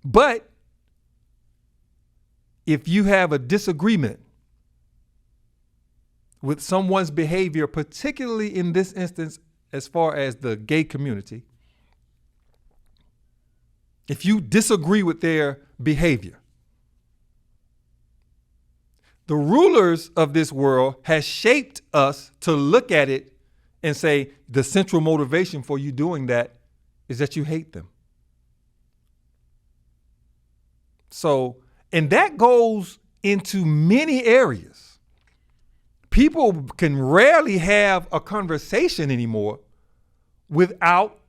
But if you have a disagreement with someone's behavior, particularly in this instance, as far as the gay community, if you disagree with their behavior, the rulers of this world has shaped us to look at it and say the central motivation for you doing that is that you hate them. So, and that goes into many areas. People can rarely have a conversation anymore without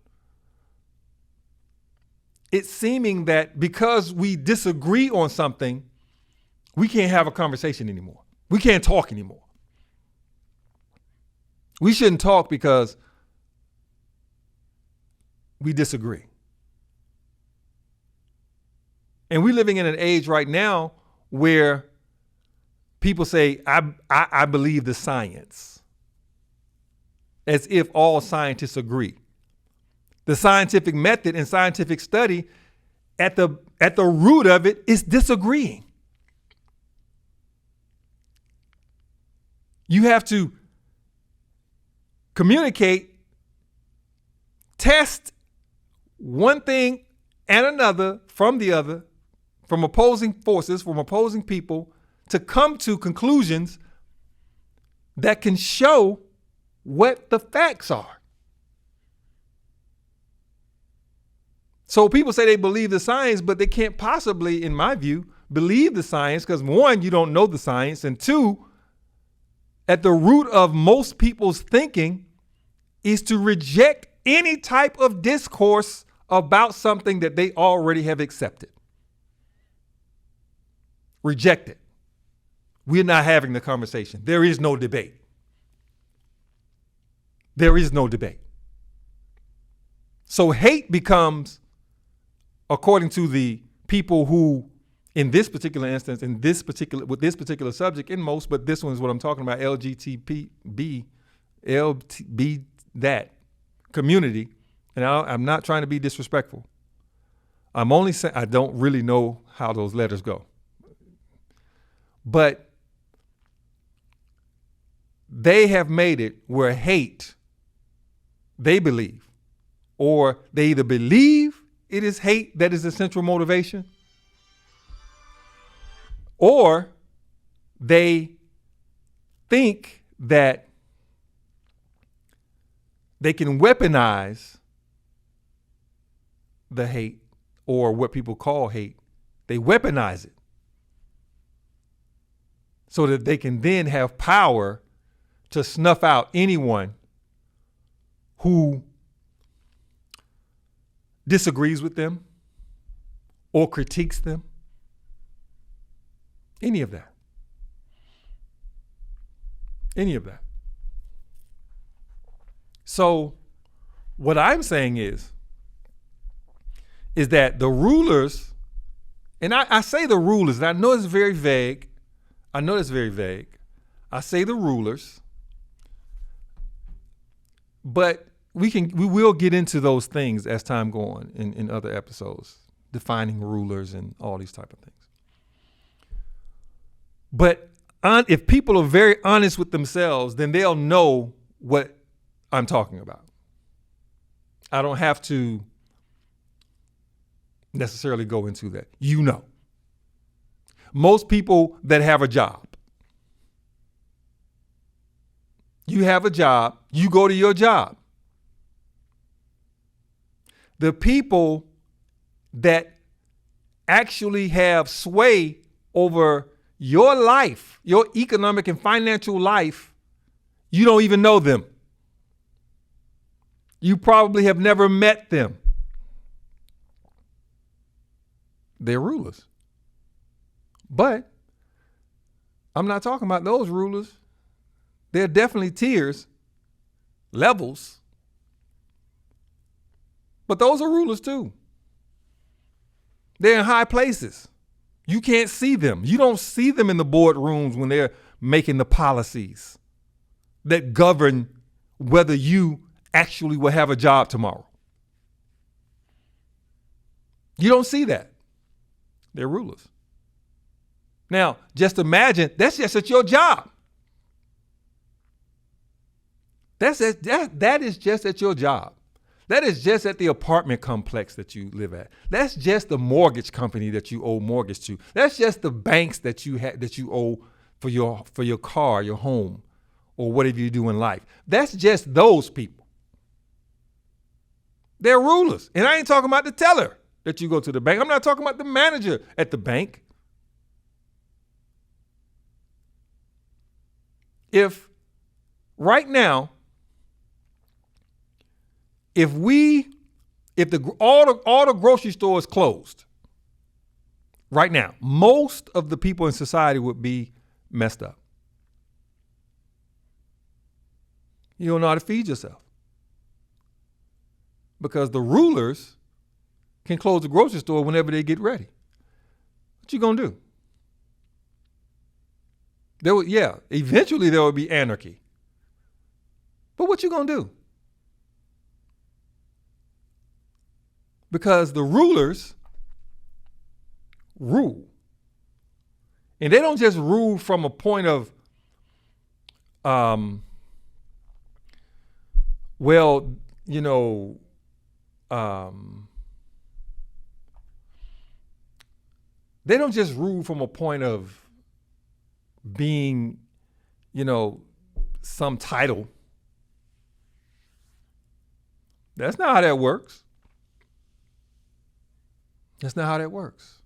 it seeming that because we disagree on something, we can't have a conversation anymore. We can't talk anymore. We shouldn't talk because we disagree. And we're living in an age right now where people say, I believe the science, as if all scientists agree. The scientific method and scientific study, at the root of it, is disagreeing. You have to communicate, test one thing and another from the other, from opposing forces, from opposing people, to come to conclusions that can show what the facts are. So people say they believe the science, but they can't possibly, in my view, believe the science because, one, you don't know the science, and two, at the root of most people's thinking is to reject any type of discourse about something that they already have accepted. Reject it. We're not having the conversation. There is no debate. There is no debate. So hate becomes, according to the people who, in this particular instance, with this particular subject, in most, but this one is what I'm talking about, LGBTB, that community, and I'm not trying to be disrespectful. I'm only saying I don't really know how those letters go. But they have made it where hate, they believe, or they either believe it is hate that is the central motivation, or they think that they can weaponize the hate, or what people call hate. They weaponize it so that they can then have power to snuff out anyone who disagrees with them or critiques them. Any of that. Any of that. So what I'm saying is that the rulers, and I say the rulers, and I know it's very vague. I say the rulers, but we will get into those things as time goes on in other episodes, defining rulers and all these type of things. But if people are very honest with themselves, then they'll know what I'm talking about. I don't have to necessarily go into that. You know. Most people that have a job, you have a job, you go to your job. The people that actually have sway over your life, your economic and financial life, you don't even know them. You probably have never met them. They're rulers. But I'm not talking about those rulers. There are definitely tiers, levels. But those are rulers too. They're in high places. You can't see them. You don't see them in the boardrooms when they're making the policies that govern whether you actually will have a job tomorrow. You don't see that. They're rulers. Now, just imagine that's just at your job. That is just at your job. That is just at the apartment complex that you live at. That's just the mortgage company that you owe mortgage to. That's just the banks that you owe for your car, your home, or whatever you do in life. That's just those people. They're rulers. And I ain't talking about the teller that you go to the bank. I'm not talking about the manager at the bank. If right now, if all the grocery stores closed right now, most of the people in society would be messed up. You don't know how to feed yourself because the rulers can close the grocery store whenever they get ready. What you gonna do? Eventually there will be anarchy. But what you gonna do? Because the rulers rule. And they don't just rule from a point of, they don't just rule from a point of being, some title. That's not how that works. That's not how that works.